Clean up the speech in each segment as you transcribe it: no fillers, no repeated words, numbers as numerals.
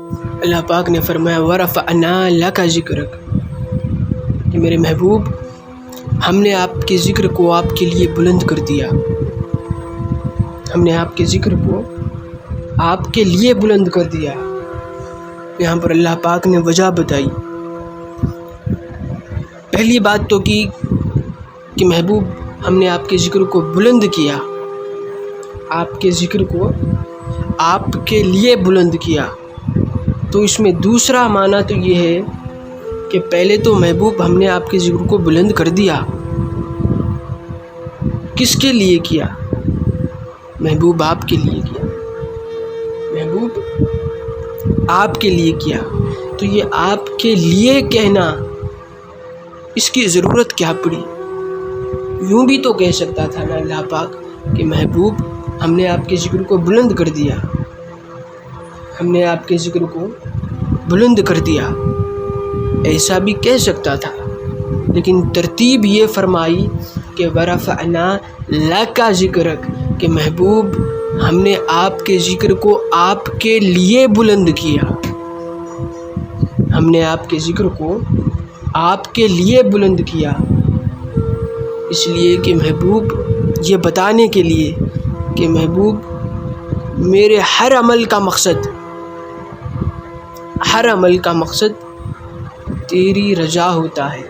اللہ پاک نے فرمایا وَرَفَعْنَا لَكَ ذِكْرَكَ کہ میرے محبوب ہم نے آپ کے ذکر کو آپ کے لیے بلند کر دیا. ہم نے آپ کے ذکر کو آپ کے لیے بلند کر دیا. یہاں پر اللہ پاک نے وجہ بتائی. پہلی بات تو کی کہ محبوب ہم نے آپ کے ذکر کو بلند کیا، آپ کے ذکر کو آپ کے لیے بلند کیا. تو اس میں دوسرا معنی تو یہ ہے کہ پہلے تو محبوب ہم نے آپ کے ذکر کو بلند کر دیا. کس کے لیے کیا؟ محبوب آپ کے لیے کیا. محبوب آپ کے لیے کیا. تو یہ آپ کے لیے کہنا، اس کی ضرورت کیا پڑی؟ یوں بھی تو کہہ سکتا تھا نا اللہ پاک کہ محبوب ہم نے آپ کے ذکر کو بلند کر دیا، ہم نے آپ کے ذکر کو بلند کر دیا، ایسا بھی کہہ سکتا تھا. لیکن ترتیب یہ فرمائی کہ وَرَفَعْنَا لَكَ ذِكْرَكَ کہ محبوب ہم نے آپ کے ذکر کو آپ کے لیے بلند کیا. ہم نے آپ کے ذکر کو آپ کے لیے بلند کیا، اس لیے کہ محبوب یہ بتانے کے لیے کہ محبوب میرے ہر عمل کا مقصد تیری رضا ہوتا ہے.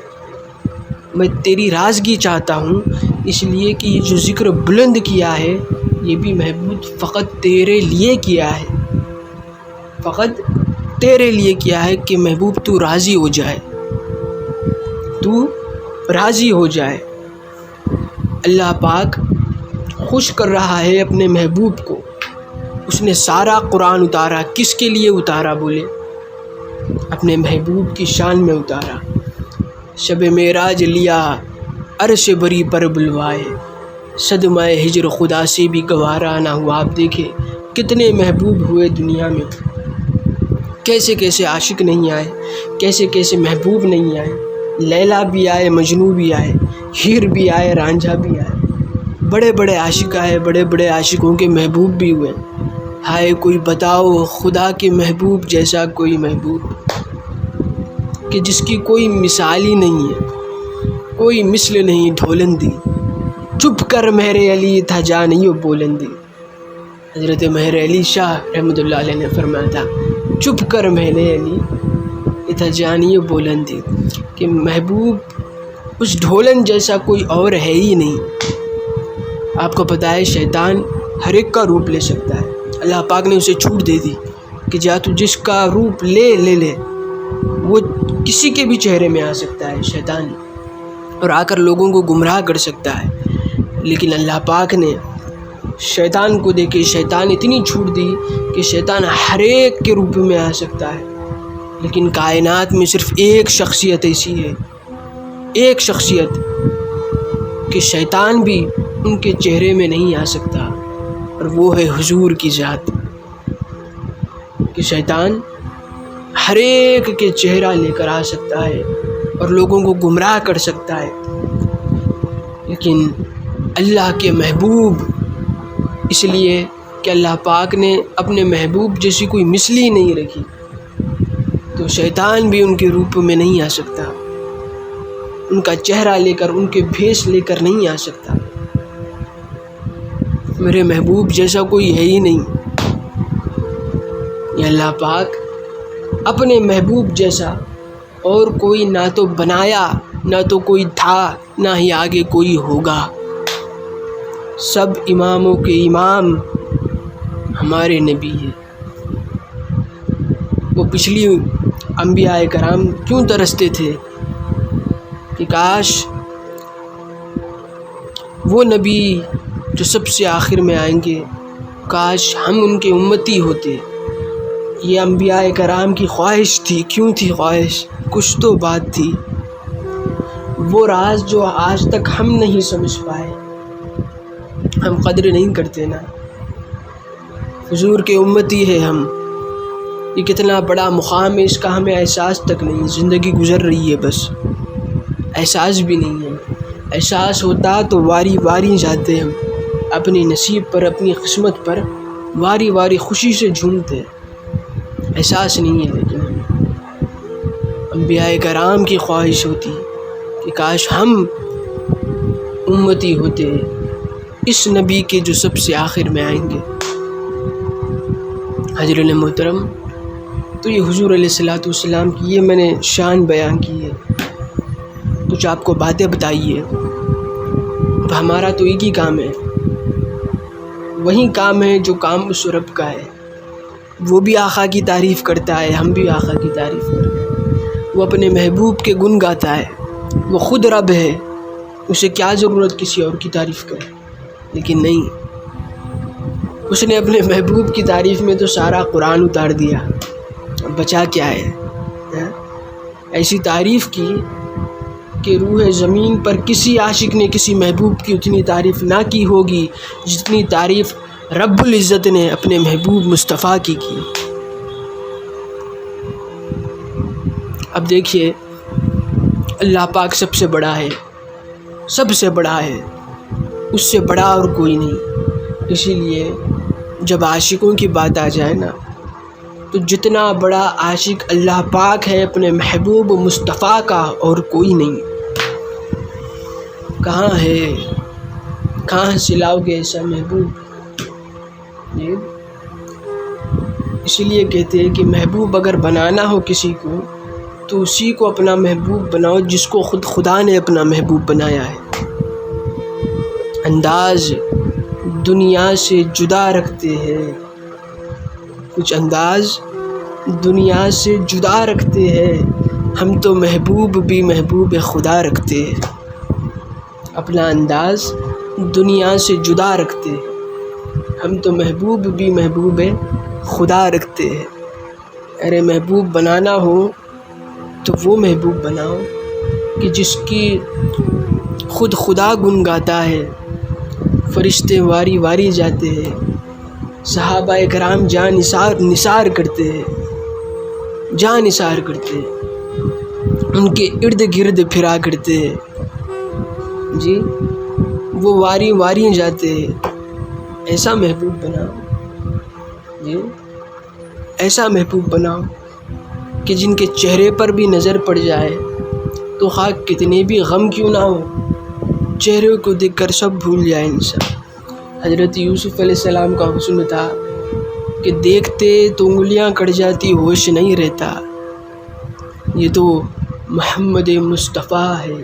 میں تیری رازگی چاہتا ہوں، اس لیے کہ یہ جو ذکر بلند کیا ہے یہ بھی محبوب فقط تیرے لیے کیا ہے، فقط تیرے لیے کیا ہے کہ محبوب تو راضی ہو جائے، تو راضی ہو جائے. اللہ پاک خوش کر رہا ہے اپنے محبوب کو. اس نے سارا قرآن اتارا، کس کے لیے اتارا بولے؟ اپنے محبوب کی شان میں اتارا. شب معراج لیا عرش بری پر بلوائے، صدمہ ہجر خدا سے بھی گوارا نہ ہوا. آپ دیکھیں کتنے محبوب ہوئے دنیا میں، کیسے کیسے عاشق نہیں آئے، کیسے کیسے محبوب نہیں آئے. لیلا بھی آئے، مجنو بھی آئے، ہیر بھی آئے، رانجھا بھی آئے. بڑے بڑے عاشق آئے، بڑے بڑے عاشقوں کے محبوب بھی ہوئے. ہائے کوئی بتاؤ خدا کے محبوب جیسا کوئی محبوب کہ جس کی کوئی مثال ہی نہیں ہے، کوئی مثل نہیں ڈھولندی. چپ کر مہر علی تھا جانیو بولندی. حضرت مہر علی شاہ رحمۃ اللہ علیہ نے فرمایا تھا چپ کر مہر علی تھا جانیو بولندی کہ محبوب اس ڈھولن جیسا کوئی اور ہے ہی نہیں. آپ کو پتہ ہے شیطان ہر ایک کا روپ لے سکتا ہے. اللہ پاک نے اسے چھوٹ دے دی کہ جا تو جس کا روپ لے وہ کسی کے بھی چہرے میں آ سکتا ہے شیطان، اور آ کر لوگوں کو گمراہ کر سکتا ہے. لیکن اللہ پاک نے شیطان کو دے کے شیطان اتنی چھوٹ دی کہ شیطان ہر ایک کے روپ میں آ سکتا ہے. لیکن کائنات میں صرف ایک شخصیت ایسی ہے، ایک شخصیت کہ شیطان بھی ان کے چہرے میں نہیں آ سکتا، اور وہ ہے حضور کی ذات. کہ شیطان ہر ایک کے چہرہ لے کر آ سکتا ہے اور لوگوں کو گمراہ کر سکتا ہے، لیکن اللہ کے محبوب، اس لیے کہ اللہ پاک نے اپنے محبوب جیسی کوئی مثل ہی نہیں رکھی، تو شیطان بھی ان کے روپ میں نہیں آ سکتا، ان کا چہرہ لے کر، ان کے بھیس لے کر نہیں آ سکتا. میرے محبوب جیسا کوئی ہے ہی نہیں. یہ اللہ پاک اپنے محبوب جیسا اور کوئی نہ تو بنایا، نہ تو کوئی تھا، نہ ہی آگے کوئی ہوگا. سب اماموں کے امام ہمارے نبی ہیں. وہ پچھلی انبیاء کرام کیوں ترستے تھے کہ کاش وہ نبی جو سب سے آخر میں آئیں گے، کاش ہم ان کے امتی ہوتے. یہ انبیاء کرام کی خواہش تھی. کیوں تھی خواہش؟ کچھ تو بات تھی، وہ راز جو آج تک ہم نہیں سمجھ پائے. ہم قدر نہیں کرتے نا، حضور کے امتی ہے ہم. یہ کتنا بڑا مقام ہے، اس کا ہمیں احساس تک نہیں. زندگی گزر رہی ہے بس، احساس بھی نہیں ہے. احساس ہوتا تو واری واری جاتے ہم اپنی نصیب پر، اپنی قسمت پر واری واری خوشی سے جھومتے. احساس نہیں ہے، لیکن انبیاء کرام کی خواہش ہوتی کہ کاش ہم امتی ہوتے اس نبی کے جو سب سے آخر میں آئیں گے۔ حضرت محترم، تو یہ حضور علیہ الصلوۃ والسلام کی یہ میں نے شان بیان کی ہے، کچھ آپ کو باتیں بتائی ہے۔ تو ہمارا تو ایک ہی کام ہے، وہی کام ہے جو کام اس رب کا ہے۔ وہ بھی آقا کی تعریف کرتا ہے، ہم بھی آقا کی تعریف کرتے ہیں۔ وہ اپنے محبوب کے گن گاتا ہے، وہ خود رب ہے، اسے کیا ضرورت کسی اور کی تعریف کرے؟ لیکن نہیں، اس نے اپنے محبوب کی تعریف میں تو سارا قرآن اتار دیا، اب بچا کیا ہے؟ ایسی تعریف کی کہ روح زمین پر کسی عاشق نے کسی محبوب کی اتنی تعریف نہ کی ہوگی جتنی تعریف رب العزت نے اپنے محبوب مصطفیٰ کی۔ اب دیکھیے، اللہ پاک سب سے بڑا ہے، سب سے بڑا ہے، اس سے بڑا اور کوئی نہیں۔ اسی لیے جب عاشقوں کی بات آ جائے نا، تو جتنا بڑا عاشق اللہ پاک ہے اپنے محبوب مصطفیٰ کا، اور کوئی نہیں۔ کہاں ہے، کہاں سے لاؤ گے ایسا محبوب؟ اسی لیے کہتے ہیں کہ محبوب اگر بنانا ہو کسی کو تو اسی کو اپنا محبوب بناؤ جس کو خود خدا نے اپنا محبوب بنایا ہے۔ انداز دنیا سے جدا رکھتے ہیں، کچھ انداز دنیا سے جدا رکھتے ہیں، ہم تو محبوب بھی محبوب خدا رکھتے ہیں۔ اپنا انداز دنیا سے جدا رکھتے ہیں، ہم تو محبوب بھی محبوب خدا رکھتے ہیں۔ ارے محبوب بنانا ہو تو وہ محبوب بناؤ کہ جس کی خود خدا گن گاتا ہے، فرشتے واری واری جاتے ہیں، صحابہ کرام جان نثار کرتے ہیں، جان نثار کرتے ہیں، ان کے ارد گرد پھرا کرتے ہیں، جی وہ واری واری جاتے ہیں۔ ایسا محبوب بناؤ، جی ایسا محبوب بناؤ کہ جن کے چہرے پر بھی نظر پڑ جائے تو خواہ کتنے بھی غم کیوں نہ ہو، چہرے کو دیکھ کر سب بھول جائے انسان۔ حضرت یوسف علیہ السلام کا حسن تھا کہ دیکھتے تو انگلیاں کٹ جاتی، ہوش نہیں رہتا۔ یہ تو محمد مصطفیٰ ہے،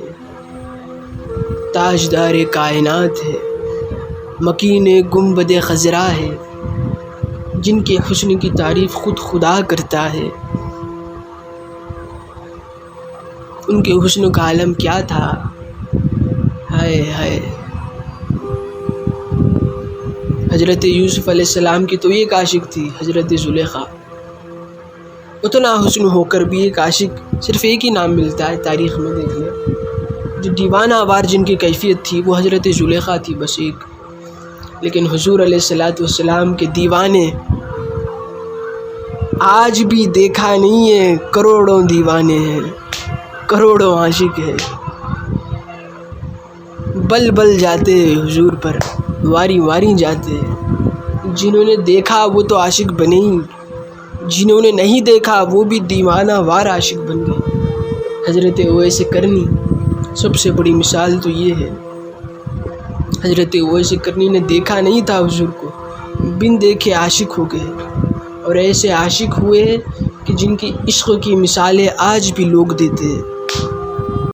تاجدار کائنات ہے، مکین گنبد خضرا ہے، جن کے حسن کی تعریف خود خدا کرتا ہے۔ ان کے حسن کا عالم کیا تھا، ہائے ہائے۔ حضرت یوسف علیہ السلام کی تو ایک عاشق تھی، حضرت زلیخا۔ اتنا حسن ہو کر بھی ایک عاشق صرف ایک ہی نام ملتا ہے تاریخ میں، دیکھ لیں، جو دیوانہ وار جن کی کیفیت تھی وہ حضرت زلیخا تھی، بس ایک۔ لیکن حضور علیہ الصلوۃ والسلام کے دیوانے آج بھی دیکھا نہیں ہے، کروڑوں دیوانے ہیں، کروڑوں عاشق ہیں، بل بل جاتے ہیں حضور پر، واری واری جاتے ہیں۔ جنہوں نے دیکھا وہ تو عاشق بنے ہی، جنہوں نے نہیں دیکھا وہ بھی دیوانہ وار عاشق بن گئے۔ حضرت اویس کرنی سب سے بڑی مثال تو یہ ہے۔ حضرت اویس کرنی نے دیکھا نہیں تھا حضور کو، بن دیکھے عاشق ہو گئے، اور ایسے عاشق ہوئے کہ جن کی عشق کی مثالیں آج بھی لوگ دیتے ہیں۔